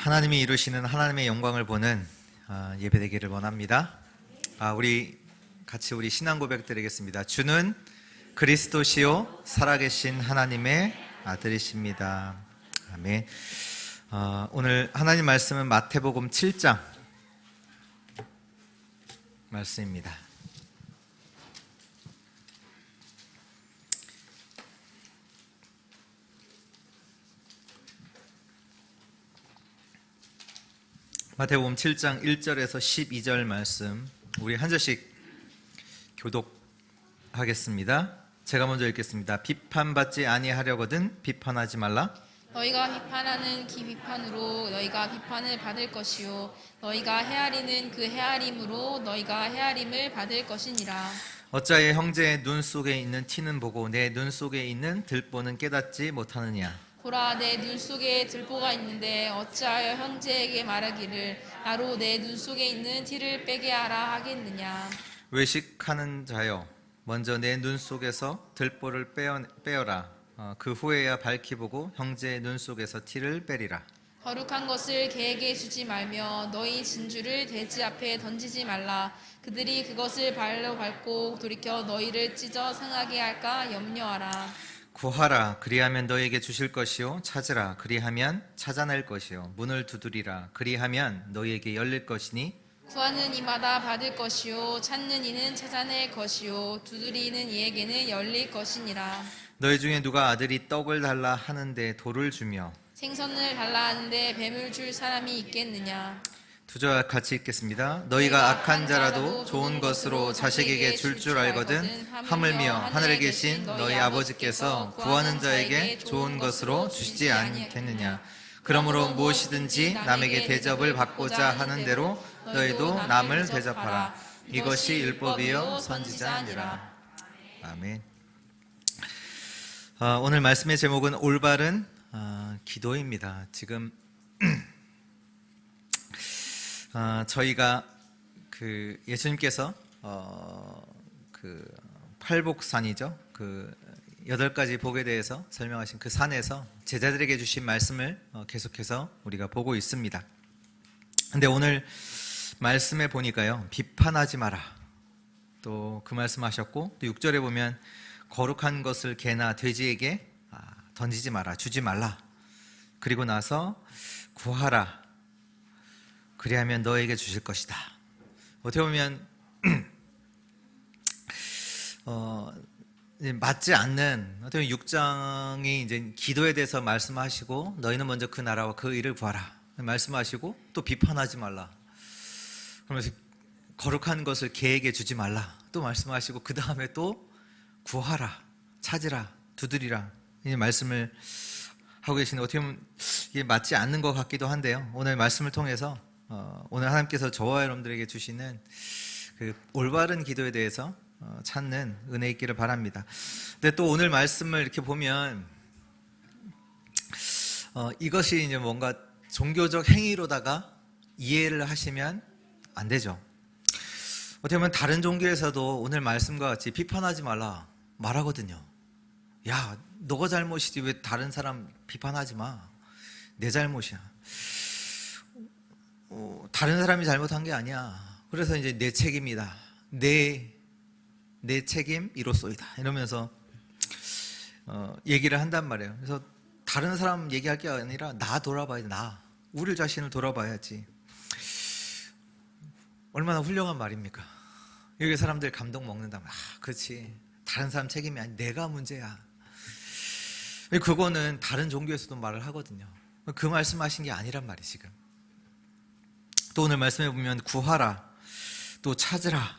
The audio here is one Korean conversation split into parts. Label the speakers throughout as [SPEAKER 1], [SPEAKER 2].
[SPEAKER 1] 하나님이 이루시는 하나님의 영광을 보는 예배되기를 원합니다. 우리 같이 우리 신앙 고백 드리겠습니다. 주는 그리스도시요 살아계신 하나님의 아들이십니다. 아멘. 오늘 하나님 말씀은 마태복음 7장 말씀입니다. 마태복음 7장 1절에서 12절 말씀 우리 한 절씩 교독하겠습니다. 제가 먼저 읽겠습니다. 비판받지 아니하려거든 비판하지 말라.
[SPEAKER 2] 너희가 비판하는 기 비판으로 너희가 비판을 받을 것이요 너희가 헤아리는 그 헤아림으로 너희가 헤아림을 받을 것이니라.
[SPEAKER 1] 어찌하여 형제의 눈 속에 있는 티는 보고 내 눈 속에 있는 들보는 깨닫지 못하느냐.
[SPEAKER 2] 보라, 내 눈 속에 들보가 있는데 어찌하여 형제에게 말하기를 나로 내 눈 속에 있는 티를 빼게 하라 하겠느냐.
[SPEAKER 1] 외식하는 자여 먼저 내 눈 속에서 들보를 빼어라. 그 후에야 밝히 보고 형제의 눈 속에서 티를 빼리라.
[SPEAKER 2] 거룩한 것을 개에게 주지 말며 너희 진주를 돼지 앞에 던지지 말라. 그들이 그것을 발로 밟고 돌이켜 너희를 찢어 상하게 할까 염려하라.
[SPEAKER 1] 구하라 그리하면 너에게 주실 것이요 찾으라 그리하면 찾아낼 것이요 문을 두드리라 그리하면 너희에게 열릴 것이니
[SPEAKER 2] 구하는 이마다 받을 것이요 찾는 이는 찾아낼 것이요 두드리는 이에게는 열릴 것이니라.
[SPEAKER 1] 너희 중에 누가 아들이 떡을 달라 하는데 돌을 주며
[SPEAKER 2] 생선을 달라 하는데 뱀을 줄 사람이 있겠느냐.
[SPEAKER 1] 두 절 같이 읽겠습니다. 너희가 악한 자라도 좋은 것으로 자식에게 줄 알거든 하물며 하늘에 계신 너희 아버지께서 구하는 자에게 좋은 것으로 주시지 않겠느냐. 그러므로 무엇이든지 남에게 대접을 받고자 하는 대로 너희도 남을 대접하라. 이것이 율법이요 선지자니라. 아멘. 오늘 말씀의 제목은 올바른 기도입니다. 지금 저희가 그 예수님께서 그 팔복산이죠. 그 8가지 복에 대해서 설명하신 그 산에서 제자들에게 주신 말씀을 계속해서 우리가 보고 있습니다. 근데 오늘 말씀에 보니까요, 비판하지 마라. 또 그 말씀하셨고, 또 6절에 보면 거룩한 것을 개나 돼지에게 던지지 마라, 주지 말라. 그리고 나서 구하라. 그리하면 너에게 주실 것이다. 어떻게 보면 맞지 않는 어떻게 보면 6장이 이제 기도에 대해서 말씀하시고 너희는 먼저 그 나라와 그 일을 구하라 말씀하시고 또 비판하지 말라. 그러면서 거룩한 것을 개에게 주지 말라 또 말씀하시고 그 다음에 또 구하라, 찾으라, 두드리라 이 말씀을 하고 계시는데 어떻게 보면 이게 맞지 않는 것 같기도 한데요. 오늘 말씀을 통해서 오늘 하나님께서 저와 여러분들에게 주시는 그 올바른 기도에 대해서 찾는 은혜 있기를 바랍니다. 근데 또 오늘 말씀을 이렇게 보면 이것이 이제 뭔가 종교적 행위로다가 이해를 하시면 안 되죠. 어떻게 보면 다른 종교에서도 오늘 말씀과 같이 비판하지 말라 말하거든요. 야, 너가 잘못이지 왜 다른 사람 비판하지 마. 내 잘못이야. 다른 사람이 잘못한 게 아니야. 그래서 이제 내 책임이다. 내 책임 이로소이다. 이러면서 얘기를 한단 말이에요. 그래서 다른 사람 얘기할 게 아니라 나 돌아봐야 돼. 우리 자신을 돌아봐야지. 얼마나 훌륭한 말입니까? 여기 사람들 감동 먹는다. 그렇지. 다른 사람 책임이 아니 내가 문제야. 그거는 다른 종교에서도 말을 하거든요. 그 말씀하신 게 아니란 말이 지금. 또 오늘 말씀해 보면 구하라, 또 찾으라,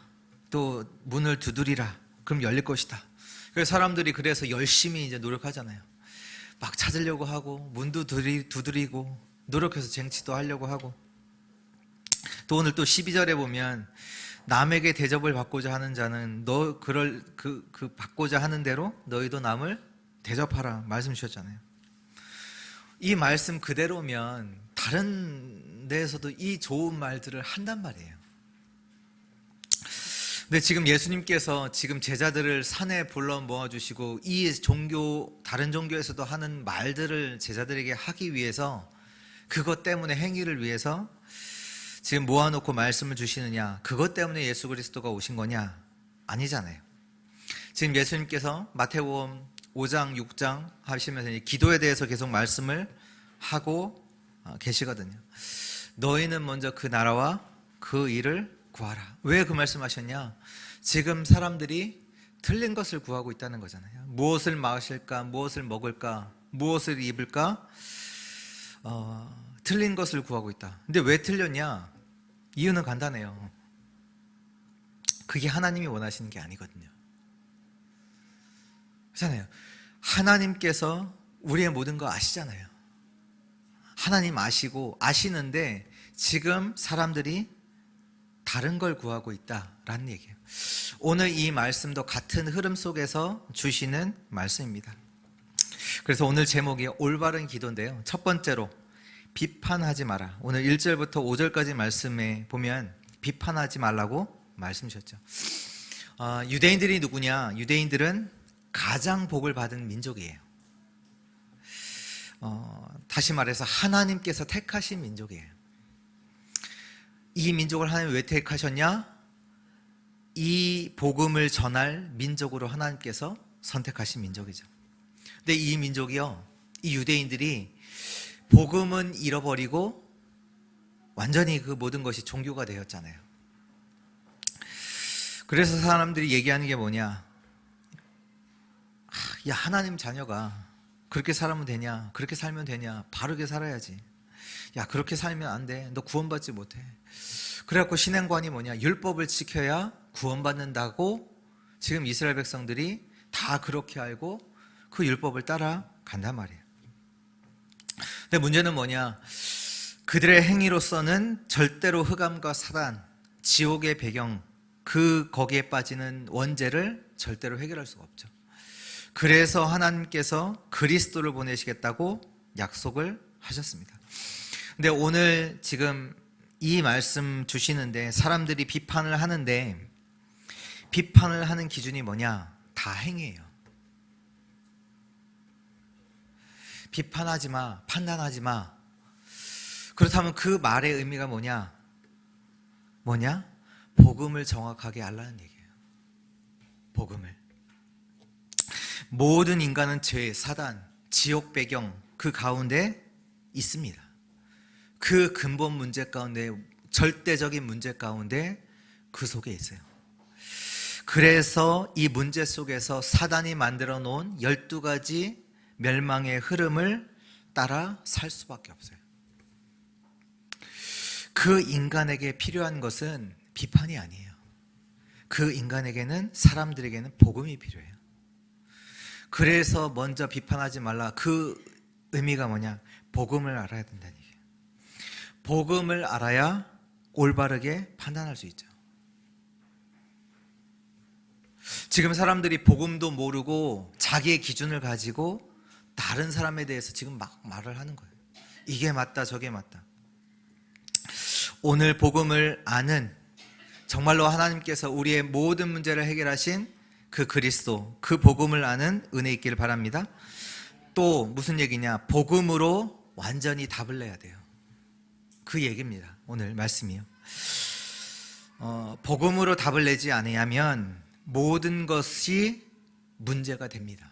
[SPEAKER 1] 또 문을 두드리라. 그럼 열릴 것이다. 그래서 사람들이 그래서 열심히 이제 노력하잖아요. 막 찾으려고 하고 문도 두드리고 노력해서 쟁취도 하려고 하고. 또 오늘 또 12절에 보면 남에게 대접을 받고자 하는 자는 너 그 받고자 하는 대로 너희도 남을 대접하라 말씀 주셨잖아요. 이 말씀 그대로면 다른 데에서도 이 좋은 말들을 한단 말이에요. 근데 지금 예수님께서 지금 제자들을 산에 불러 모아주시고 이 다른 종교에서도 하는 말들을 제자들에게 하기 위해서 그것 때문에 행위를 위해서 지금 모아놓고 말씀을 주시느냐? 그것 때문에 예수 그리스도가 오신 거냐? 아니잖아요. 지금 예수님께서 마태복음 5장, 6장 하시면서 기도에 대해서 계속 말씀을 하고 계시거든요. 너희는 먼저 그 나라와 그 일을 구하라. 왜 그 말씀하셨냐? 지금 사람들이 틀린 것을 구하고 있다는 거잖아요. 무엇을 마실까? 무엇을 먹을까? 무엇을 입을까? 틀린 것을 구하고 있다. 근데 왜 틀렸냐? 이유는 간단해요. 그게 하나님이 원하시는 게 아니거든요. 그렇잖아요. 하나님께서 우리의 모든 거 아시잖아요. 하나님 아시고 아시는데 지금 사람들이 다른 걸 구하고 있다라는 얘기예요. 오늘 이 말씀도 같은 흐름 속에서 주시는 말씀입니다. 그래서 오늘 제목이 올바른 기도인데요. 첫 번째로 비판하지 마라. 오늘 1절부터 5절까지 말씀에 보면 비판하지 말라고 말씀 주셨죠. 유대인들이 누구냐? 유대인들은 가장 복을 받은 민족이에요. 다시 말해서 하나님께서 택하신 민족이에요. 이 민족을 하나님 왜 택하셨냐? 이 복음을 전할 민족으로 하나님께서 선택하신 민족이죠. 근데 이 민족이요, 이 유대인들이 복음은 잃어버리고 완전히 그 모든 것이 종교가 되었잖아요. 그래서 사람들이 얘기하는 게 뭐냐? 야, 하나님 자녀가 그렇게 살면 되냐? 그렇게 살면 되냐? 바르게 살아야지. 야, 그렇게 살면 안 돼. 너 구원받지 못해. 그래갖고 신행관이 뭐냐? 율법을 지켜야 구원받는다고 지금 이스라엘 백성들이 다 그렇게 알고 그 율법을 따라간단 말이에요. 근데 문제는 뭐냐? 그들의 행위로서는 절대로 흑암과 사단, 지옥의 배경, 거기에 빠지는 원죄를 절대로 해결할 수가 없죠. 그래서 하나님께서 그리스도를 보내시겠다고 약속을 하셨습니다. 근데 오늘 지금 이 말씀 주시는데 사람들이 비판을 하는데 비판을 하는 기준이 뭐냐? 다 행위예요. 비판하지 마, 판단하지 마. 그렇다면 그 말의 의미가 뭐냐? 복음을 정확하게 알라는 얘기예요. 복음을. 모든 인간은 죄, 사단, 지옥 배경 그 가운데 있습니다. 그 근본 문제 가운데, 절대적인 문제 가운데 그 속에 있어요. 그래서 이 문제 속에서 사단이 만들어 놓은 12가지 멸망의 흐름을 따라 살 수밖에 없어요. 그 인간에게 필요한 것은 비판이 아니에요. 그 인간에게는, 사람들에게는 복음이 필요해요. 그래서 먼저 비판하지 말라. 그 의미가 뭐냐? 복음을 알아야 된다는 얘기예요. 복음을 알아야 올바르게 판단할 수 있죠. 지금 사람들이 복음도 모르고 자기의 기준을 가지고 다른 사람에 대해서 지금 막 말을 하는 거예요. 이게 맞다, 저게 맞다. 오늘 복음을 아는, 정말로 하나님께서 우리의 모든 문제를 해결하신 그 그리스도, 그 복음을 아는 은혜 있기를 바랍니다. 또 무슨 얘기냐? 복음으로 완전히 답을 내야 돼요. 그 얘기입니다. 오늘 말씀이요. 복음으로 답을 내지 않으면 모든 것이 문제가 됩니다.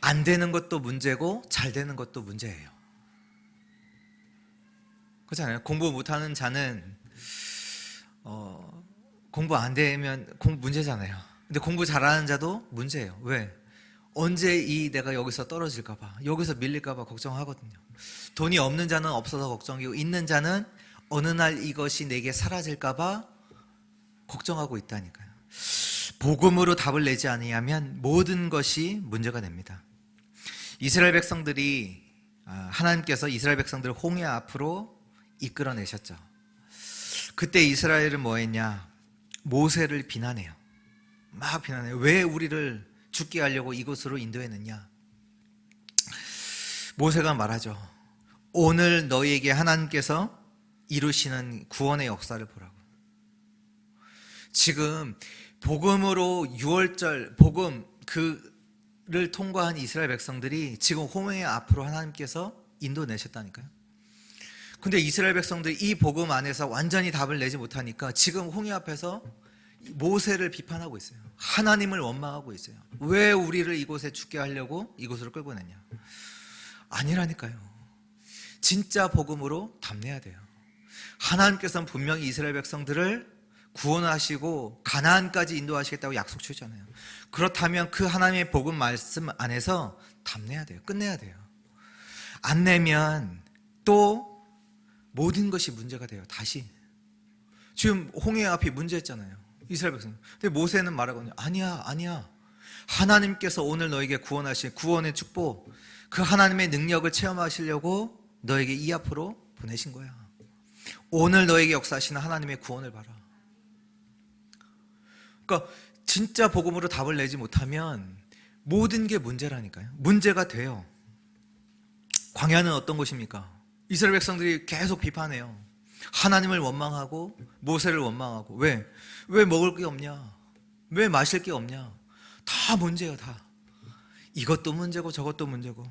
[SPEAKER 1] 안 되는 것도 문제고 잘 되는 것도 문제예요. 그렇잖아요. 공부 못하는 자는 공부 안 되면 문제잖아요. 근데 공부 잘하는 자도 문제예요. 왜? 언제 내가 여기서 떨어질까 봐, 여기서 밀릴까 봐 걱정하거든요. 돈이 없는 자는 없어서 걱정이고 있는 자는 어느 날 이것이 내게 사라질까 봐 걱정하고 있다니까요. 복음으로 답을 내지 않으면 모든 것이 문제가 됩니다. 이스라엘 백성들이, 하나님께서 이스라엘 백성들을 홍해 앞으로 이끌어내셨죠. 그때 이스라엘은 뭐 했냐? 모세를 비난해요. 막 비난해요. 왜 우리를 죽게 하려고 이곳으로 인도했느냐? 모세가 말하죠. 오늘 너희에게 하나님께서 이루시는 구원의 역사를 보라고. 지금 복음으로 6월절 복음, 그 통과한 이스라엘 백성들이 지금 홍해 앞으로 하나님께서 인도내셨다니까요. 근데 이스라엘 백성들이 이 복음 안에서 완전히 답을 내지 못하니까 지금 홍해 앞에서 모세를 비판하고 있어요. 하나님을 원망하고 있어요. 왜 우리를 이곳에 죽게 하려고 이곳으로 끌고 냈냐. 아니라니까요. 진짜 복음으로 답내야 돼요. 하나님께서는 분명히 이스라엘 백성들을 구원하시고 가나안까지 인도하시겠다고 약속 주셨잖아요. 그렇다면 그 하나님의 복음 말씀 안에서 답내야 돼요. 끝내야 돼요. 안 내면 또 모든 것이 문제가 돼요. 다시. 지금 홍해 앞이 문제였잖아요. 이스라엘 백성. 근데 모세는 말하거든요. 아니야. 하나님께서 오늘 너에게 구원하실 구원의 축복, 그 하나님의 능력을 체험하시려고 너에게 이 앞으로 보내신 거야. 오늘 너에게 역사하시는 하나님의 구원을 봐라. 그러니까 진짜 복음으로 답을 내지 못하면 모든 게 문제라니까요. 문제가 돼요. 광야는 어떤 곳입니까? 이스라엘 백성들이 계속 비판해요. 하나님을 원망하고 모세를 원망하고. 왜 먹을 게 없냐? 왜 마실 게 없냐? 다 문제예요. 다. 이것도 문제고 저것도 문제고.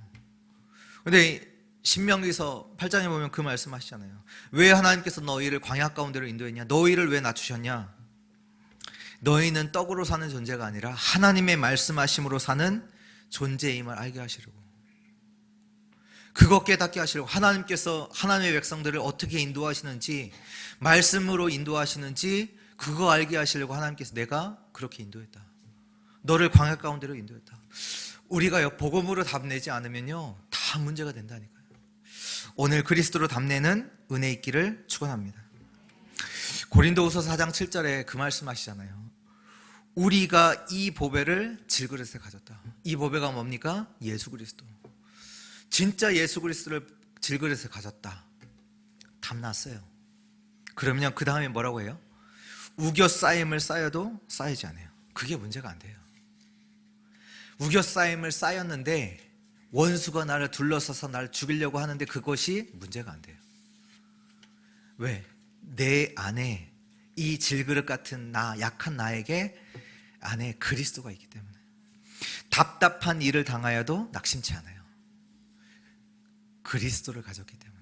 [SPEAKER 1] 근데 신명기서 8장에 보면 그 말씀 하시잖아요. 왜 하나님께서 너희를 광야 가운데로 인도했냐? 너희를 왜 낮추셨냐? 너희는 떡으로 사는 존재가 아니라 하나님의 말씀하심으로 사는 존재임을 알게 하시려고. 그거 깨닫게 하시려고. 하나님께서 하나님의 백성들을 어떻게 인도하시는지, 말씀으로 인도하시는지 그거 알게 하시려고 하나님께서 내가 그렇게 인도했다. 너를 광야 가운데로 인도했다. 우리가 복음으로 답내지 않으면요 다 문제가 된다니까요. 오늘 그리스도로 답내는 은혜 있기를 축원합니다. 고린도후서 4장 7절에 그 말씀하시잖아요. 우리가 이 보배를 질그릇에 가졌다. 이 보배가 뭡니까? 예수 그리스도. 진짜 예수 그리스도를 질그릇에 가졌다. 답났어요. 그러면 그 다음에 뭐라고 해요? 우겨 쌓임을 쌓여도 쌓이지 않아요. 그게 문제가 안 돼요. 우겨 쌓임을 쌓였는데 원수가 나를 둘러서서 나를 죽이려고 하는데 그것이 문제가 안 돼요. 왜? 내 안에 이 질그릇 같은 나, 약한 나에게 안에 그리스도가 있기 때문에 답답한 일을 당하여도 낙심치 않아요. 그리스도를 가졌기 때문에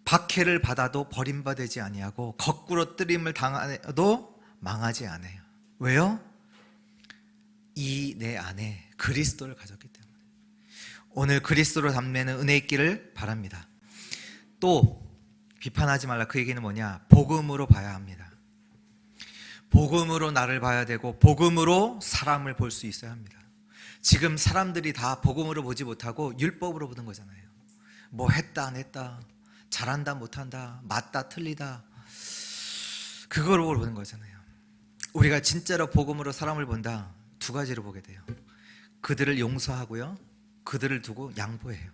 [SPEAKER 1] 박해를 받아도 버림받지 아니하고 거꾸로 뜨림을 당해도 망하지 않아요. 왜요? 이 내 안에 그리스도를 가졌기 때문에. 오늘 그리스도로 답내는 은혜 있기를 바랍니다. 또 비판하지 말라. 그 얘기는 뭐냐? 복음으로 봐야 합니다. 복음으로 나를 봐야 되고 복음으로 사람을 볼 수 있어야 합니다. 지금 사람들이 다 복음으로 보지 못하고 율법으로 보는 거잖아요. 뭐 했다 안 했다, 잘한다 못한다, 맞다 틀리다, 그거로 보는 거잖아요. 우리가 진짜로 복음으로 사람을 본다, 두 가지로 보게 돼요. 그들을 용서하고요, 그들을 두고 양보해요.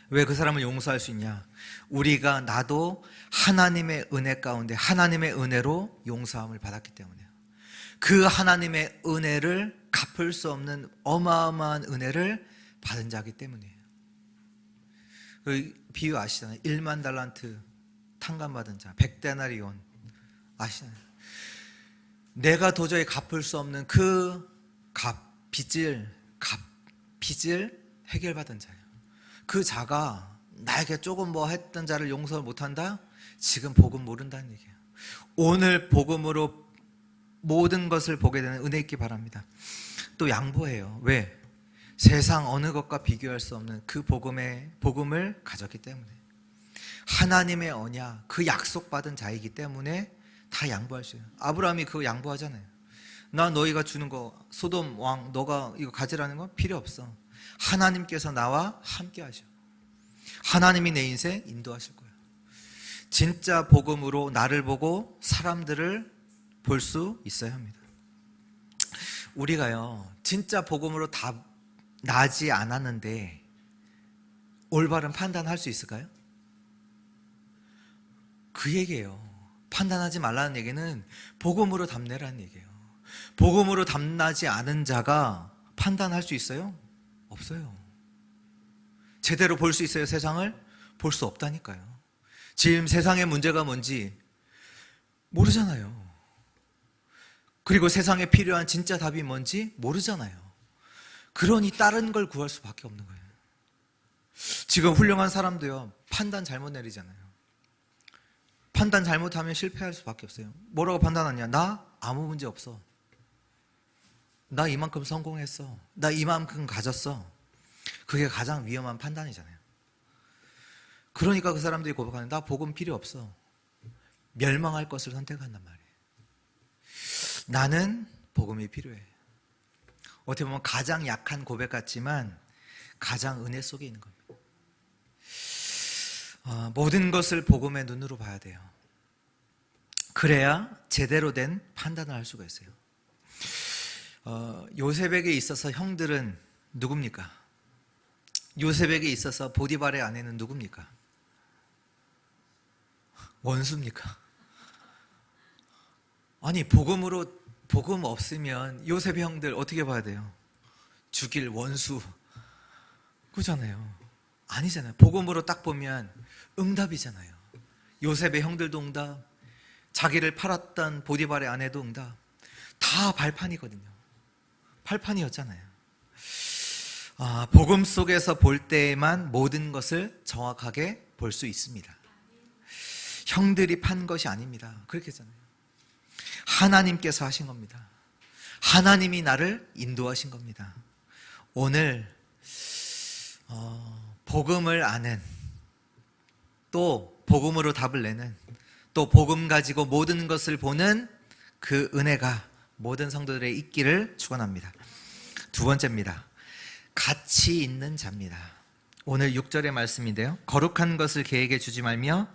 [SPEAKER 1] 왜 그 사람을 용서할 수 있냐? 우리가 나도 하나님의 은혜 가운데 하나님의 은혜로 용서함을 받았기 때문에요. 그 하나님의 은혜를 갚을 수 없는 어마어마한 은혜를 받은 자이기 때문이에요. 그 비유 아시잖아요. 1만 달란트 탕감받은 자, 100데나리온 아시잖아요. 내가 도저히 갚을 수 없는 그 빚을 해결받은 자예요. 그 자가 나에게 조금 뭐 했던 자를 용서 못한다? 지금 복음 모른다는 얘기예요. 오늘 복음으로 모든 것을 보게 되는 은혜 있기 바랍니다. 또 양보해요. 왜? 세상 어느 것과 비교할 수 없는 그 복음을 가졌기 때문에, 하나님의 언약, 그 약속받은 자이기 때문에 다 양보할 수 있어요. 아브라함이 그거 양보하잖아요. 나 너희가 주는 거, 소돔 왕 너가 이거 가지라는 거 필요 없어. 하나님께서 나와 함께 하셔. 하나님이 내 인생 인도하실 거예요. 진짜 복음으로 나를 보고 사람들을 볼 수 있어야 합니다. 우리가요 진짜 복음으로 답 나지 않았는데 올바른 판단할 수 있을까요? 그 얘기예요. 판단하지 말라는 얘기는 복음으로 답내라는 얘기예요. 복음으로 답나지 않은 자가 판단할 수 있어요? 없어요. 제대로 볼 수 있어요? 세상을? 볼 수 없다니까요. 지금 세상의 문제가 뭔지 모르잖아요. 그리고 세상에 필요한 진짜 답이 뭔지 모르잖아요. 그러니 다른 걸 구할 수밖에 없는 거예요. 지금 훌륭한 사람도요, 판단 잘못 내리잖아요. 판단 잘못하면 실패할 수밖에 없어요. 뭐라고 판단하냐? 나 아무 문제 없어. 나 이만큼 성공했어. 나 이만큼 가졌어. 그게 가장 위험한 판단이잖아요. 그러니까 그 사람들이 고백하는, 나 복음 필요 없어. 멸망할 것을 선택한단 말이에요. 나는 복음이 필요해. 어떻게 보면 가장 약한 고백 같지만 가장 은혜 속에 있는 겁니다. 모든 것을 복음의 눈으로 봐야 돼요. 그래야 제대로 된 판단을 할 수가 있어요. 요셉에게 있어서 형들은 누굽니까? 요셉에게 있어서 보디발의 아내는 누굽니까? 원수입니까? 아니, 복음 없으면 요셉의 형들 어떻게 봐야 돼요? 죽일 원수 그잖아요. 아니잖아요. 복음으로 딱 보면 응답이잖아요. 요셉의 형들도 응답, 자기를 팔았던 보디발의 아내도 응답. 다 발판이거든요. 발판이었잖아요. 복음 속에서 볼 때에만 모든 것을 정확하게 볼 수 있습니다. 형들이 판 것이 아닙니다. 그렇게 했잖아요. 하나님께서 하신 겁니다. 하나님이 나를 인도하신 겁니다. 오늘 복음을 아는, 또 복음으로 답을 내는, 또 복음 가지고 모든 것을 보는 그 은혜가 모든 성도들의 있기를 축원합니다. 두 번째입니다. 가치 있는 자입니다. 오늘 6절의 말씀인데요. 거룩한 것을 개에게 주지 말며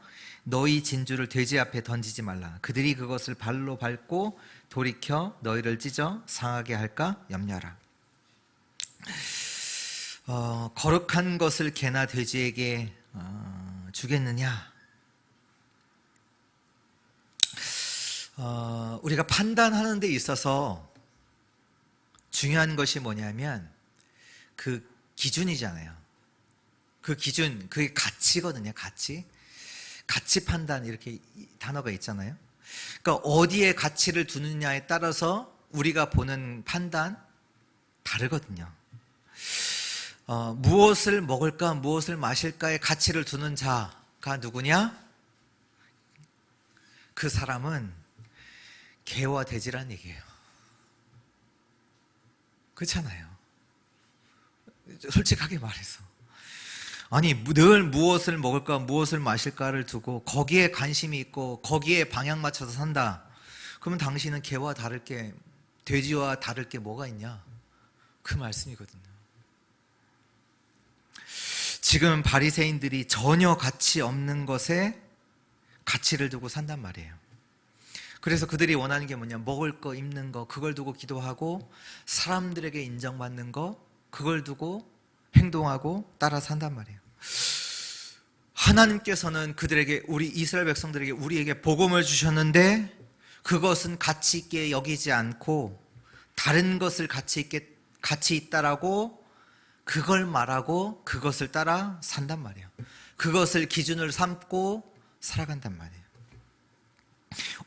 [SPEAKER 1] 너희 진주를 돼지 앞에 던지지 말라. 그들이 그것을 발로 밟고 돌이켜 너희를 찢어 상하게 할까 염려하라. 거룩한 것을 개나 돼지에게 주겠느냐? 우리가 판단하는 데 있어서 중요한 것이 뭐냐면 그 기준이잖아요. 그 기준, 그게 가치거든요. 가치 판단, 이렇게 단어가 있잖아요. 그러니까 어디에 가치를 두느냐에 따라서 우리가 보는 판단 다르거든요. 무엇을 먹을까, 무엇을 마실까에 가치를 두는 자가 누구냐? 그 사람은 개와 돼지란 얘기예요. 그렇잖아요. 솔직하게 말해서. 아니, 늘 무엇을 먹을까, 무엇을 마실까를 두고 거기에 관심이 있고 거기에 방향 맞춰서 산다. 그러면 당신은 개와 다를 게, 돼지와 다를 게 뭐가 있냐? 그 말씀이거든요. 지금 바리새인들이 전혀 가치 없는 것에 가치를 두고 산단 말이에요. 그래서 그들이 원하는 게 뭐냐? 먹을 거, 입는 거, 그걸 두고 기도하고 사람들에게 인정받는 거, 그걸 두고 행동하고 따라 산단 말이에요. 하나님께서는 그들에게, 우리 이스라엘 백성들에게, 우리에게 복음을 주셨는데 그것은 가치 있게 여기지 않고 다른 것을 가치 있다라고 그걸 말하고 그것을 따라 산단 말이에요. 그것을 기준으로 삼고 살아간단 말이에요.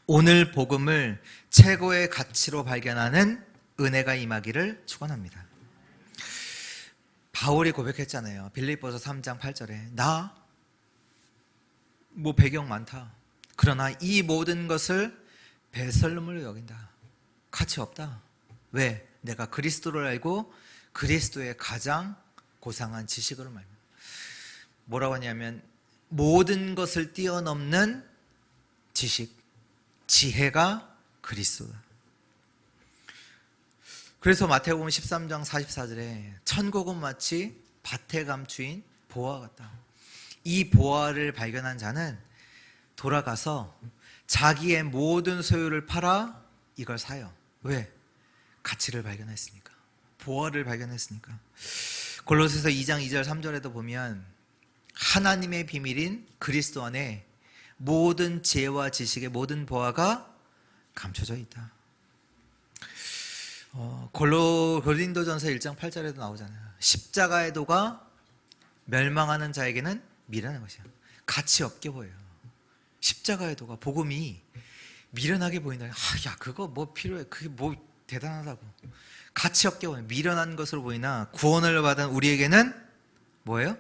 [SPEAKER 1] 오늘 복음을 최고의 가치로 발견하는 은혜가 임하기를 축원합니다. 바울이 고백했잖아요. 빌립보서 3장 8절에 나 배경 많다. 그러나 이 모든 것을 배설물로 여긴다. 가치 없다. 왜? 내가 그리스도를 알고 그리스도의 가장 고상한 지식으로 말합니다. 뭐라고 하냐면 모든 것을 뛰어넘는 지식, 지혜가 그리스도다. 그래서 마태복음 13장 44절에 천국은 마치 밭에 감추인 보화 같다. 이 보화를 발견한 자는 돌아가서 자기의 모든 소유를 팔아 이걸 사요. 왜? 가치를 발견했으니까. 보화를 발견했으니까. 골로새서 2장 2절 3절에도 보면 하나님의 비밀인 그리스도 안에 모든 지혜와 지식의 모든 보화가 감춰져 있다. 고린도전서 1장 8절에도 나오잖아요. 십자가의 도가 멸망하는 자에게는 미련한 것이야. 가치 없게 보여요. 십자가의 도가, 복음이 미련하게 보인다. 야 그거 뭐 필요해? 그게 뭐 대단하다고. 가치 없게 보이나 미련한 것으로 보이나 구원을 받은 우리에게는 뭐예요?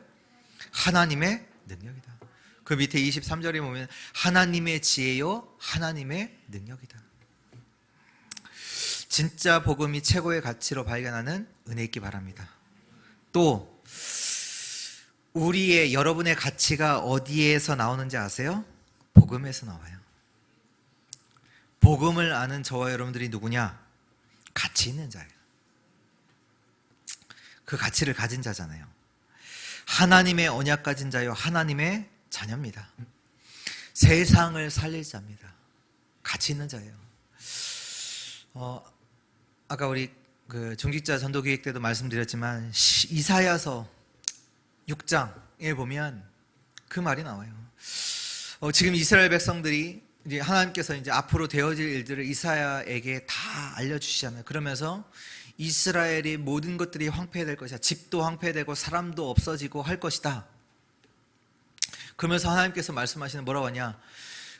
[SPEAKER 1] 하나님의 능력이다. 그 밑에 23절에 보면 하나님의 지혜요 하나님의 능력이다. 진짜 복음이 최고의 가치로 발견하는 은혜 있기 바랍니다. 또 우리의 여러분의 가치가 어디에서 나오는지 아세요? 복음에서 나와요. 복음을 아는 저와 여러분들이 누구냐? 가치 있는 자예요. 그 가치를 가진 자잖아요. 하나님의 언약 가진 자요 하나님의 자녀입니다. 세상을 살릴 자입니다. 가치 있는 자예요. 아까 우리 그 중직자 전도기획 때도 말씀드렸지만 이사야서 6장에 보면 그 말이 나와요. 지금 이스라엘 백성들이 이제 하나님께서 이제 앞으로 되어질 일들을 이사야에게 다 알려주시잖아요. 그러면서 이스라엘이 모든 것들이 황폐될 것이다. 집도 황폐되고 사람도 없어지고 할 것이다. 그러면서 하나님께서 말씀하시는 뭐라고 하냐?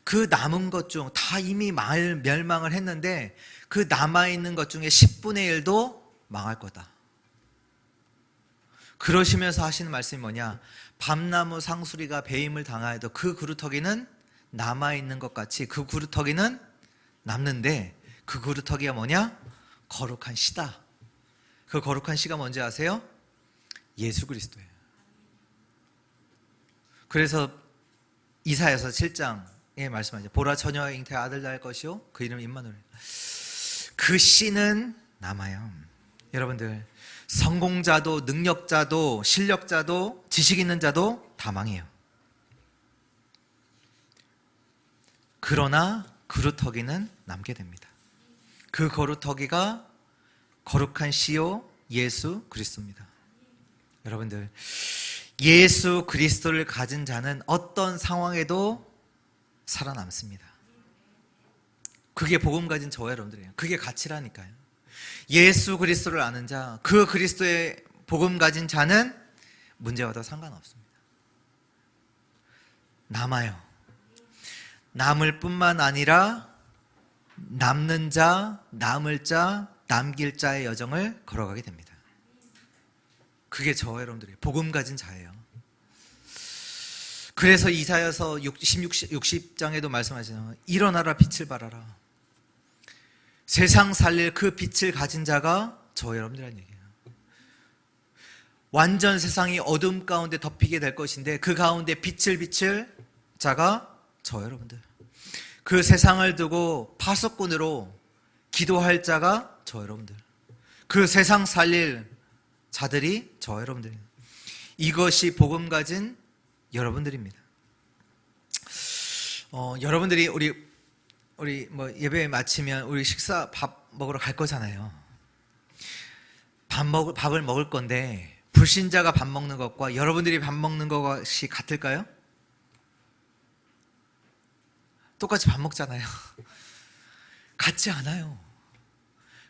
[SPEAKER 1] 그 남은 것 중 다 이미 멸망을 했는데 그 남아있는 것 중에 10분의 1도 망할 거다. 그러시면서 하시는 말씀이 뭐냐? 밤나무 상수리가 배임을 당하여도 그 그루터기는 남아있는 것 같이 그 그루터기는 남는데 그 그루터기가 뭐냐? 거룩한 씨다. 그 거룩한 씨가 뭔지 아세요? 예수 그리스도예요. 그래서 이사야서 7장에 말씀하죠. 보라 처녀가 잉태하 아들 낳을 것이요 그 이름 임마누엘. 그 씨는 남아요. 여러분들 성공자도 능력자도 실력자도 지식 있는 자도 다 망해요. 그러나 그루터기는 남게 됩니다. 그 거루터기가 거룩한 씨요 예수 그리스도입니다. 여러분들 예수 그리스도를 가진 자는 어떤 상황에도 살아남습니다. 그게 복음 가진 저와 여러분들이에요. 그게 가치라니까요. 예수 그리스도를 아는 자, 그 그리스도의 복음 가진 자는 문제와도 상관없습니다. 남아요. 남을 뿐만 아니라 남는 자, 남을 자, 남길 자의 여정을 걸어가게 됩니다. 그게 저와 여러분들이 복음 가진 자예요. 그래서 이사야서 60장에도 말씀하시잖아요. 일어나라 빛을 발하라. 세상 살릴 그 빛을 가진 자가 저와 여러분들이라는 얘기예요. 완전 세상이 어둠 가운데 덮이게 될 것인데 그 가운데 빛을 비칠 자가 저와 여러분들. 그 세상을 두고 파수꾼으로 기도할 자가 저와 여러분들. 그 세상 살릴 자들이 저와 여러분들. 이것이 복음 가진 여러분들입니다. 여러분들이 우리 뭐 예배 마치면 우리 식사 밥 먹으러 갈 거잖아요. 밥을 먹을 건데 불신자가 밥 먹는 것과 여러분들이 밥 먹는 것이 같을까요? 똑같이 밥 먹잖아요. 같지 않아요.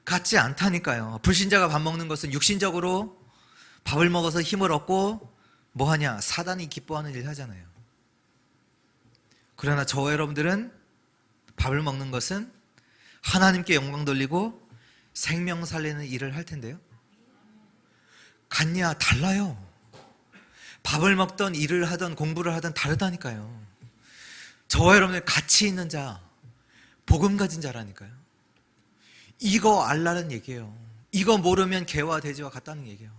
[SPEAKER 1] 같지 않다니까요. 불신자가 밥 먹는 것은 육신적으로 밥을 먹어서 힘을 얻고 뭐 하냐? 사단이 기뻐하는 일을 하잖아요. 그러나 저와 여러분들은 밥을 먹는 것은 하나님께 영광 돌리고 생명 살리는 일을 할 텐데요. 같냐? 달라요. 밥을 먹던 일을 하던 공부를 하던 다르다니까요. 저와 여러분들 가치 있는 자, 복음 가진 자라니까요. 이거 알라는 얘기예요. 이거 모르면 개와 돼지와 같다는 얘기예요.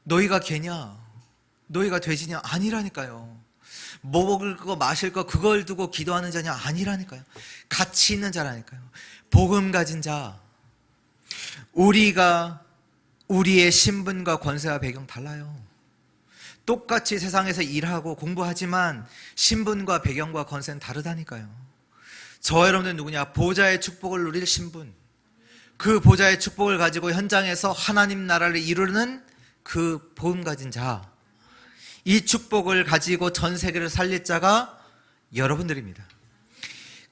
[SPEAKER 1] 너희가 개냐? 너희가 돼지냐? 아니라니까요. 뭐 먹을 거 마실 거 그걸 두고 기도하는 자냐? 아니라니까요. 가치 있는 자라니까요. 복음 가진 자. 우리가 우리의 신분과 권세와 배경 달라요. 똑같이 세상에서 일하고 공부하지만 신분과 배경과 권세는 다르다니까요. 저와 여러분들 누구냐? 보좌의 축복을 누릴 신분. 그 보좌의 축복을 가지고 현장에서 하나님 나라를 이루는 그 복음 가진 자. 이 축복을 가지고 전 세계를 살릴 자가 여러분들입니다.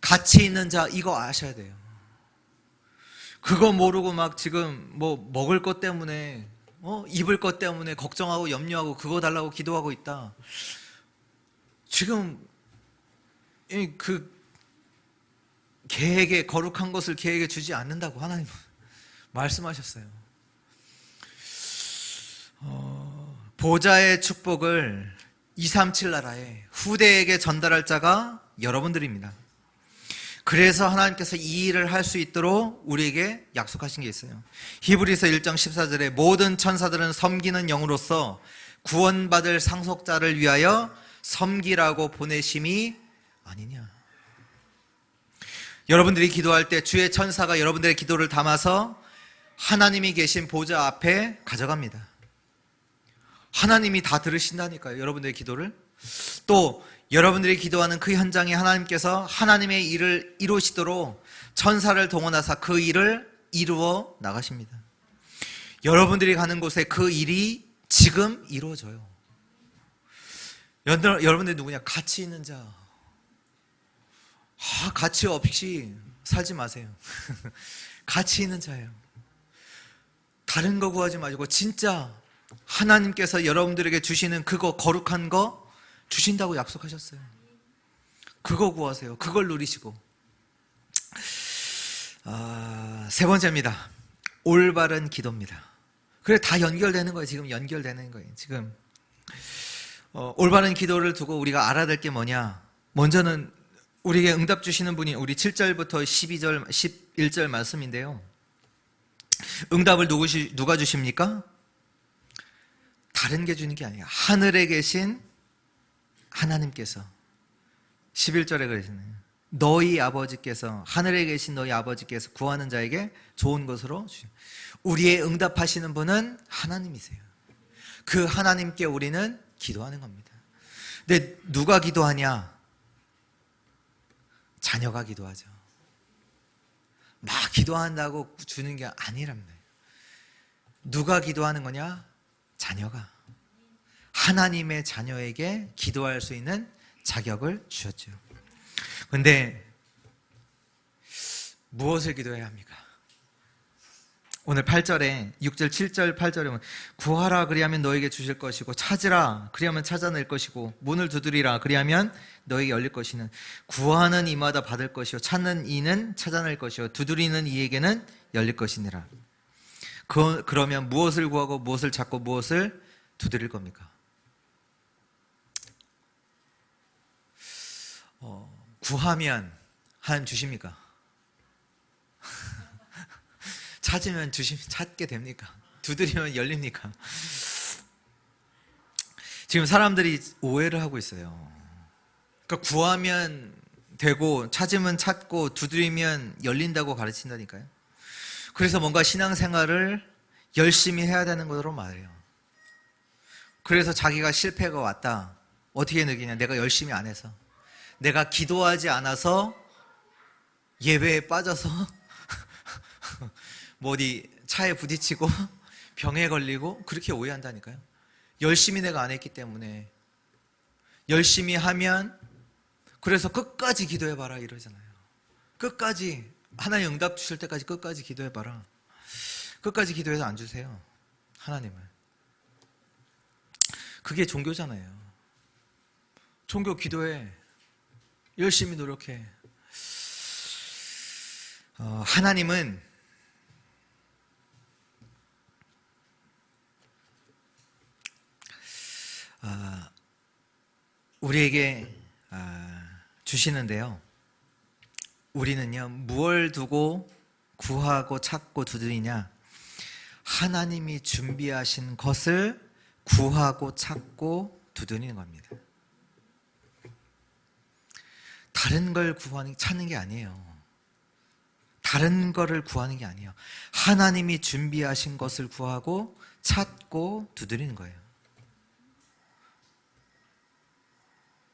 [SPEAKER 1] 가치 있는 자, 이거 아셔야 돼요. 그거 모르고 막 지금 뭐 먹을 것 때문에 입을 것 때문에 걱정하고 염려하고 그거 달라고 기도하고 있다. 지금 그 개에게 거룩한 것을 개에게 주지 않는다고 하나님은 말씀하셨어요. 보좌의 축복을 237 나라에 후대에게 전달할 자가 여러분들입니다. 그래서 하나님께서 이 일을 할 수 있도록 우리에게 약속하신 게 있어요. 히브리서 1장 14절에 모든 천사들은 섬기는 영으로서 구원받을 상속자를 위하여 섬기라고 보내심이 아니냐. 여러분들이 기도할 때 주의 천사가 여러분들의 기도를 담아서 하나님이 계신 보좌 앞에 가져갑니다. 하나님이 다 들으신다니까요, 여러분들의 기도를. 또 여러분들이 기도하는 그 현장에 하나님께서 하나님의 일을 이루시도록 천사를 동원하사 그 일을 이루어 나가십니다. 여러분들이 가는 곳에 그 일이 지금 이루어져요. 여러분들이 누구냐? 가치 있는 자. 가치 없이 살지 마세요. 가치 있는 자예요. 다른 거 구하지 마시고 진짜 하나님께서 여러분들에게 주시는 그거, 거룩한 거 주신다고 약속하셨어요. 그거 구하세요. 그걸 누리시고. 세 번째입니다. 올바른 기도입니다. 그래, 다 연결되는 거예요. 지금 연결되는 거예요. 지금 올바른 기도를 두고 우리가 알아야 될 게 뭐냐? 먼저는 우리에게 응답 주시는 분이 우리 7절부터 12절, 11절 말씀인데요. 응답을 누가 주십니까? 다른 게 주는 게 아니에요. 하늘에 계신 하나님께서 11절에 그러시네요. 너희 아버지께서, 하늘에 계신 너희 아버지께서 구하는 자에게 좋은 것으로 주십니다. 우리의 응답하시는 분은 하나님이세요. 그 하나님께 우리는 기도하는 겁니다. 근데 누가 기도하냐? 자녀가 기도하죠. 막 기도한다고 주는 게 아니랍니다. 누가 기도하는 거냐? 자녀가. 하나님의 자녀에게 기도할 수 있는 자격을 주셨죠. 그런데 무엇을 기도해야 합니까? 오늘 8절에 6절, 7절, 8절에 보면 구하라 그리하면 너에게 주실 것이고 찾으라 그리하면 찾아낼 것이고 문을 두드리라 그리하면 너에게 열릴 것이는 구하는 이마다 받을 것이요 찾는 이는 찾아낼 것이요 두드리는 이에게는 열릴 것이니라. 그러면 무엇을 구하고 무엇을 찾고 무엇을 두드릴 겁니까? 구하면 하나님 주십니까? 찾으면 찾게 됩니까? 두드리면 열립니까? 지금 사람들이 오해를 하고 있어요. 그러니까 구하면 되고 찾으면 찾고 두드리면 열린다고 가르친다니까요. 그래서 뭔가 신앙생활을 열심히 해야 되는 것으로 말해요. 그래서 자기가 실패가 왔다. 어떻게 느끼냐? 내가 열심히 안 해서, 내가 기도하지 않아서 예배에 빠져서 뭐 어디 차에 부딪히고 병에 걸리고 그렇게 오해한다니까요. 열심히 내가 안 했기 때문에. 열심히 하면, 그래서 끝까지 기도해봐라 이러잖아요. 끝까지 하나님 응답 주실 때까지 끝까지 기도해봐라. 끝까지 기도해서 안 주세요, 하나님은. 그게 종교잖아요. 종교 기도해, 열심히 노력해. 하나님은 우리에게 주시는데요, 우리는요 무엇을 두고 구하고 찾고 두드리냐? 하나님이 준비하신 것을 구하고 찾고 두드리는 겁니다. 다른 걸 찾는 게 아니에요. 다른 거를 구하는 게 아니에요. 하나님이 준비하신 것을 구하고 찾고 두드리는 거예요.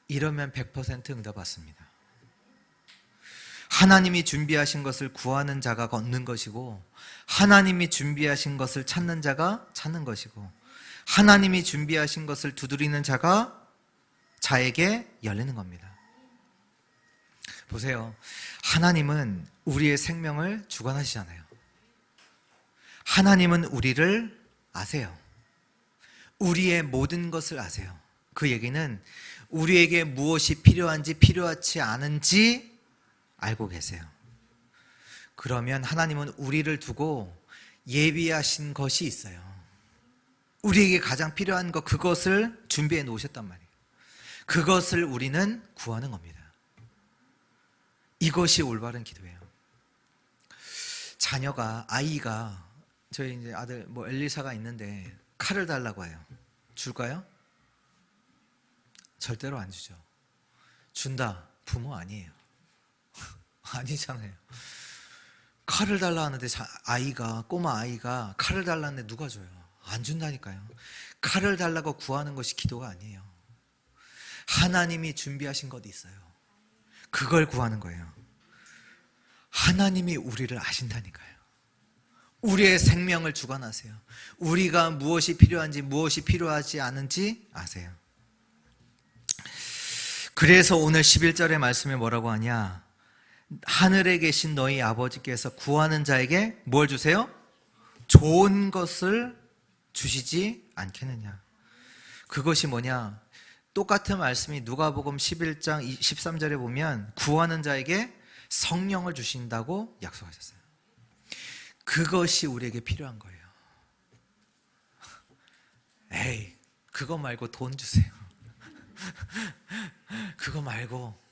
[SPEAKER 1] 이러면 100% 응답 받습니다. 하나님이 준비하신 것을 구하는 자가 얻는 것이고, 하나님이 준비하신 것을 찾는 자가 찾는 것이고, 하나님이 준비하신 것을 두드리는 자에게 열리는 겁니다. 보세요. 하나님은 우리의 생명을 주관하시잖아요. 하나님은 우리를 아세요. 우리의 모든 것을 아세요. 그 얘기는 우리에게 무엇이 필요한지 필요하지 않은지 알고 계세요. 그러면 하나님은 우리를 두고 예비하신 것이 있어요. 우리에게 가장 필요한 것, 그것을 준비해 놓으셨단 말이에요. 그것을 우리는 구하는 겁니다. 이것이 올바른 기도예요. 아이가 저희 이제 아들 엘리사가 있는데 칼을 달라고 해요. 줄까요? 절대로 안 주죠. 준다, 부모 아니에요. 아니잖아요. 칼을 달라 하는데 꼬마 아이가 칼을 달라는데 누가 줘요? 안 준다니까요. 칼을 달라고 구하는 것이 기도가 아니에요. 하나님이 준비하신 것이 있어요. 그걸 구하는 거예요. 하나님이 우리를 아신다니까요. 우리의 생명을 주관하세요. 우리가 무엇이 필요한지 무엇이 필요하지 않은지 아세요. 그래서 오늘 11절의 말씀에 뭐라고 하냐? 하늘에 계신 너희 아버지께서 구하는 자에게 뭘 주세요? 좋은 것을 주시지 않겠느냐. 그것이 뭐냐? 똑같은 말씀이 누가복음 11장 13절에 보면 구하는 자에게 성령을 주신다고 약속하셨어요. 그것이 우리에게 필요한 거예요. 에이, 그거 말고 돈 주세요. 그거 말고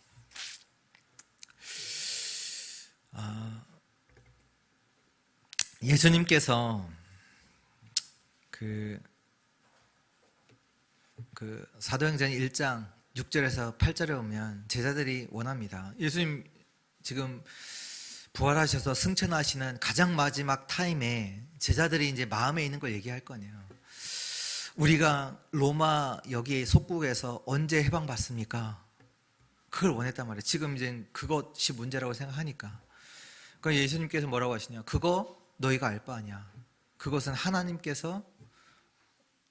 [SPEAKER 1] 예수님께서 그 사도행전 1장 6절에서 8절에 보면 제자들이 원합니다. 예수님 지금 부활하셔서 승천하시는 가장 마지막 타임에 제자들이 이제 마음에 있는 걸 얘기할 거 아니에요. 우리가 로마 여기 속국에서 언제 해방받습니까? 그걸 원했단 말이에요. 지금 이제 그것이 문제라고 생각하니까. 그러니까 예수님께서 뭐라고 하시냐? 그거 너희가 알 바 아니야. 그것은 하나님께서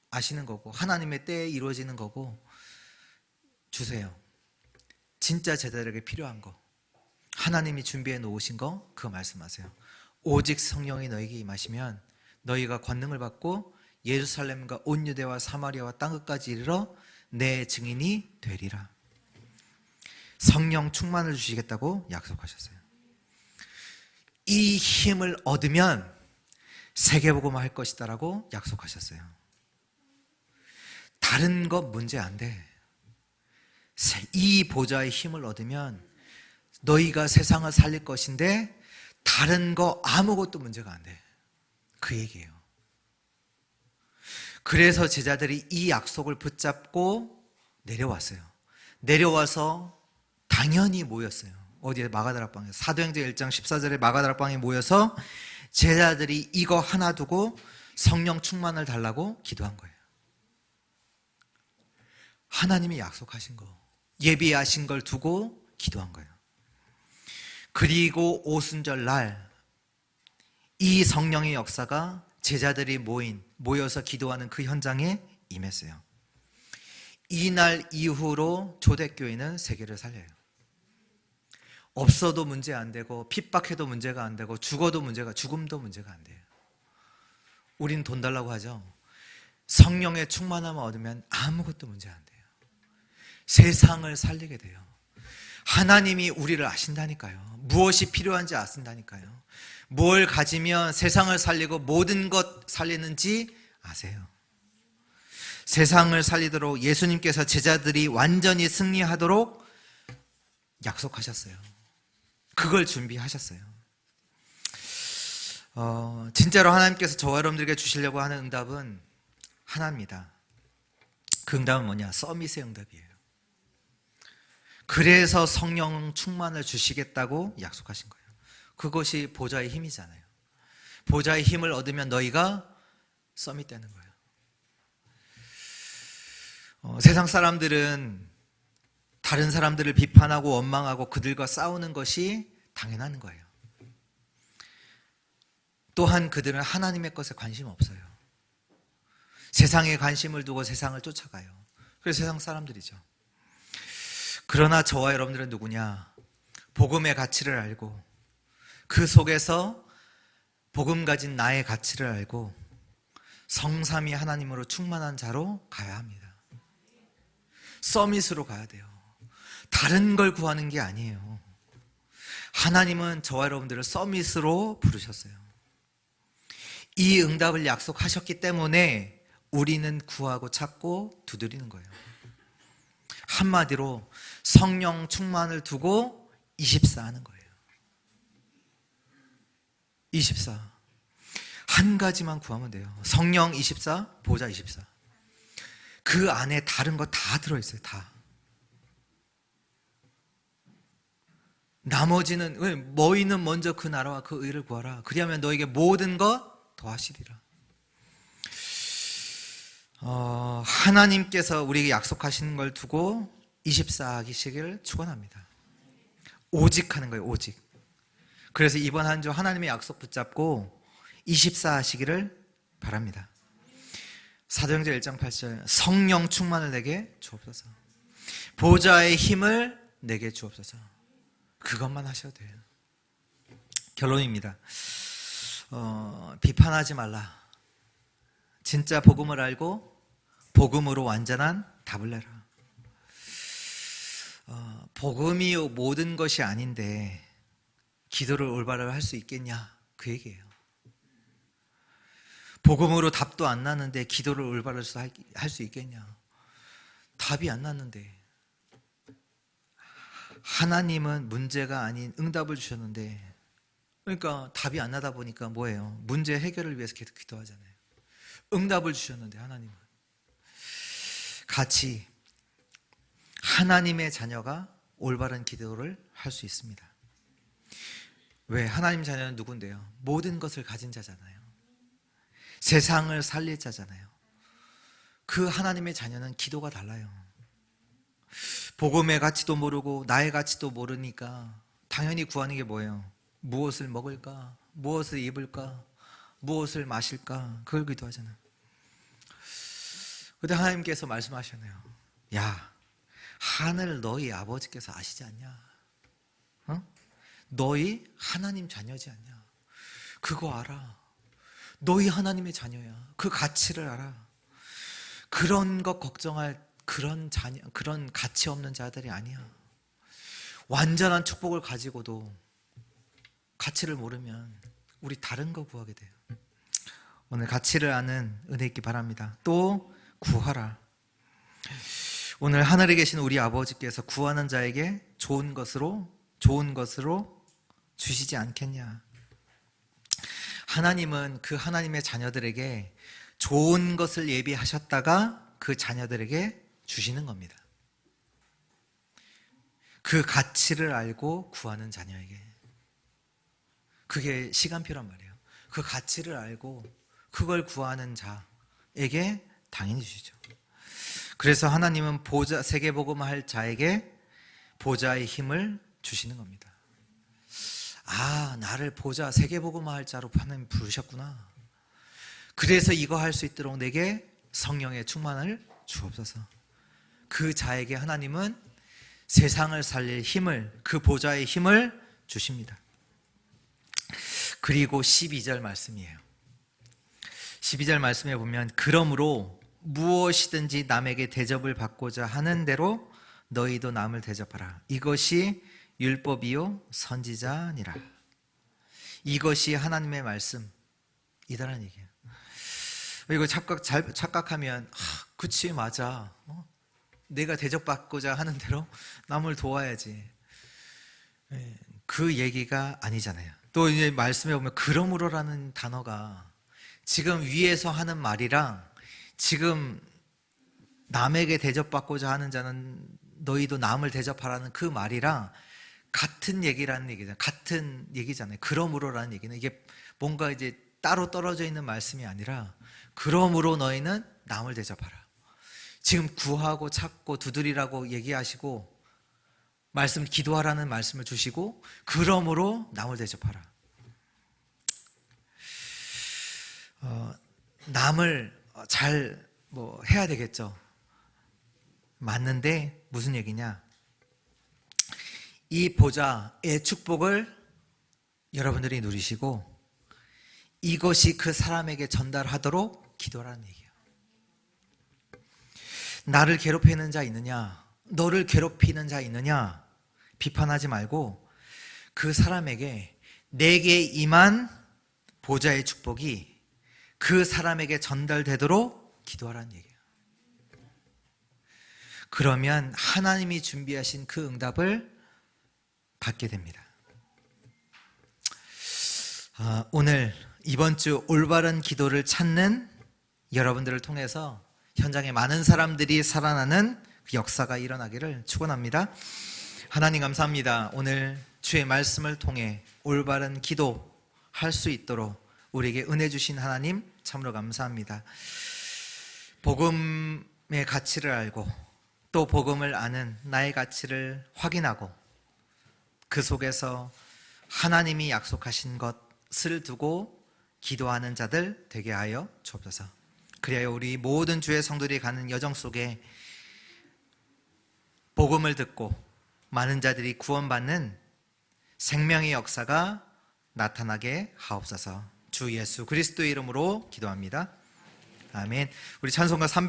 [SPEAKER 1] 아시는 거고 하나님의 때에 이루어지는 거고 주세요. 진짜 제자들에게 필요한 거, 하나님이 준비해 놓으신 거, 그거 말씀하세요. 오직 성령이 너희에게 임하시면 너희가 권능을 받고 예루살렘과 온 유대와 사마리아와 땅끝까지 이르러 내 증인이 되리라. 성령 충만을 주시겠다고 약속하셨어요. 이 힘을 얻으면 세계복음화 할 것이다라고 약속하셨어요. 다른 것 문제 안 돼. 이 보좌의 힘을 얻으면 너희가 세상을 살릴 것인데 다른 거 아무것도 문제가 안 돼. 그 얘기예요. 그래서 제자들이 이 약속을 붙잡고 내려왔어요. 내려와서 당연히 모였어요. 어디에? 마가다락방에. 사도행전 1장 14절에 마가다락방에 모여서 제자들이 이거 하나 두고 성령 충만을 달라고 기도한 거예요. 하나님이 약속하신 거, 예비하신 걸 두고 기도한 거예요. 그리고 오순절 날 이 성령의 역사가 제자들이 모여서 기도하는 그 현장에 임했어요. 이날 이후로 초대교회는 세계를 살려요. 없어도 문제 안 되고 핍박해도 문제가 안 되고 죽음도 문제가 안 돼요. 우린 돈 달라고 하죠. 성령의 충만함을 얻으면 아무것도 문제 안 돼요. 세상을 살리게 돼요. 하나님이 우리를 아신다니까요. 무엇이 필요한지 아신다니까요. 뭘 가지면 세상을 살리고 모든 것 살리는지 아세요. 세상을 살리도록 예수님께서 제자들이 완전히 승리하도록 약속하셨어요. 그걸 준비하셨어요. 진짜로 하나님께서 저와 여러분들에게 주시려고 하는 응답은 하나입니다. 그 응답은 뭐냐? 서밋의 응답이에요. 그래서 성령 충만을 주시겠다고 약속하신 거예요. 그것이 보좌의 힘이잖아요. 보좌의 힘을 얻으면 너희가 서밋 되는 거예요. 세상 사람들은 다른 사람들을 비판하고 원망하고 그들과 싸우는 것이 당연한 거예요. 또한 그들은 하나님의 것에 관심 없어요. 세상에 관심을 두고 세상을 쫓아가요. 그래서 세상 사람들이죠. 그러나 저와 여러분들은 누구냐? 복음의 가치를 알고 그 속에서 복음 가진 나의 가치를 알고 성삼위 하나님으로 충만한 자로 가야 합니다. 서밋으로 가야 돼요. 다른 걸 구하는 게 아니에요. 하나님은 저와 여러분들을 서밋으로 부르셨어요. 이 응답을 약속하셨기 때문에 우리는 구하고 찾고 두드리는 거예요. 한마디로 성령 충만을 두고 24 하는 거예요. 24. 한 가지만 구하면 돼요. 성령 24, 보좌 24. 그 안에 다른 거 다 들어있어요. 다. 나머지는 너희는 먼저 그 나라와 그 의를 구하라. 그리하면 너에게 모든 것 더하시리라. 하나님께서 우리에게 약속하시는 걸 두고 24 하시기를 축원합니다. 오직 하는 거예요. 오직. 그래서 이번 한 주 하나님의 약속 붙잡고 24 하시기를 바랍니다. 사도행전 1장 8절 성령 충만을 내게 주옵소서. 보좌의 힘을 내게 주옵소서. 그것만 하셔도 돼요. 결론입니다. 비판하지 말라. 진짜 복음을 알고 복음으로 완전한 답을 내라. 복음이 모든 것이 아닌데 기도를 올바로 할 수 있겠냐? 그 얘기예요. 복음으로 답도 안 나는데 기도를 올바로 할 수 있겠냐? 답이 안 났는데 하나님은 문제가 아닌 응답을 주셨는데, 그러니까 답이 안 나다 보니까 뭐예요? 문제 해결을 위해서 계속 기도하잖아요. 응답을 주셨는데 하나님은. 같이 하나님의 자녀가 올바른 기도를 할 수 있습니다. 왜? 하나님 자녀는 누군데요? 모든 것을 가진 자잖아요. 세상을 살릴 자잖아요. 그 하나님의 자녀는 기도가 달라요. 복음의 가치도 모르고 나의 가치도 모르니까 당연히 구하는 게 뭐예요? 무엇을 먹을까? 무엇을 입을까? 무엇을 마실까? 그걸 기도하잖아요. 그때 하나님께서 말씀하셨네요. 야, 하늘 너희 아버지께서 아시지 않냐? 너희 하나님 자녀지 않냐? 그거 알아. 너희 하나님의 자녀야. 그 가치를 알아. 그런 것 걱정할 그런 가치 없는 자들이 아니야. 완전한 축복을 가지고도 가치를 모르면 우리 다른 거 구하게 돼요. 오늘 가치를 아는 은혜 있기 바랍니다. 또 구하라. 오늘 하늘에 계신 우리 아버지께서 구하는 자에게 좋은 것으로 주시지 않겠냐? 하나님은 그 하나님의 자녀들에게 좋은 것을 예비하셨다가 그 자녀들에게 주시는 겁니다. 그 가치를 알고 구하는 자녀에게. 그게 시간표란 말이에요. 그 가치를 알고 그걸 구하는 자에게 당연히 주시죠. 그래서 하나님은 세계복음할 자에게 보좌의 힘을 주시는 겁니다. 아, 나를 세계복음할 자로 하나님 부르셨구나. 그래서 이거 할 수 있도록 내게 성령의 충만을 주옵소서. 그 자에게 하나님은 세상을 살릴 힘을, 그 보좌의 힘을 주십니다. 그리고 12절 말씀이에요. 12절 말씀에 보면 그러므로 무엇이든지 남에게 대접을 받고자 하는 대로 너희도 남을 대접하라. 이것이 율법이요 선지자니라. 이것이 하나님의 말씀이다라는 얘기예요. 이거 착각하면 그치 맞아. 내가 대접받고자 하는 대로 남을 도와야지. 그 얘기가 아니잖아요. 또 이제 말씀에 보면 그러므로라는 단어가 지금 위에서 하는 말이랑 지금 남에게 대접받고자 하는 자는 너희도 남을 대접하라는 그 말이랑 같은 얘기라는 얘기잖아요. 같은 얘기잖아요. 그러므로라는 얘기는 이게 뭔가 이제 따로 떨어져 있는 말씀이 아니라 그러므로 너희는 남을 대접하라. 지금 구하고 찾고 두드리라고 얘기하시고 기도하라는 말씀을 주시고 그러므로 남을 대접하라. 남을 잘 해야 되겠죠. 맞는데 무슨 얘기냐? 이 보좌의 축복을 여러분들이 누리시고 이것이 그 사람에게 전달하도록 기도하라는 얘기예요. 나를 괴롭히는 자 있느냐? 너를 괴롭히는 자 있느냐? 비판하지 말고 그 사람에게 내게 임한 보좌의 축복이 그 사람에게 전달되도록 기도하라는 얘기예요. 그러면 하나님이 준비하신 그 응답을 받게 됩니다. 오늘 이번 주 올바른 기도를 찾는 여러분들을 통해서 현장에 많은 사람들이 살아나는 그 역사가 일어나기를 축원합니다. 하나님 감사합니다. 오늘 주의 말씀을 통해 올바른 기도할 수 있도록 우리에게 은혜 주신 하나님 참으로 감사합니다. 복음의 가치를 알고 또 복음을 아는 나의 가치를 확인하고 그 속에서 하나님이 약속하신 것을 두고 기도하는 자들 되게 하여 주옵소서. 그리하여 우리 모든 주의 성도들이 가는 여정 속에 복음을 듣고 많은 자들이 구원받는 생명의 역사가 나타나게 하옵소서. 주 예수 그리스도의 이름으로 기도합니다. 아멘. 우리 찬송가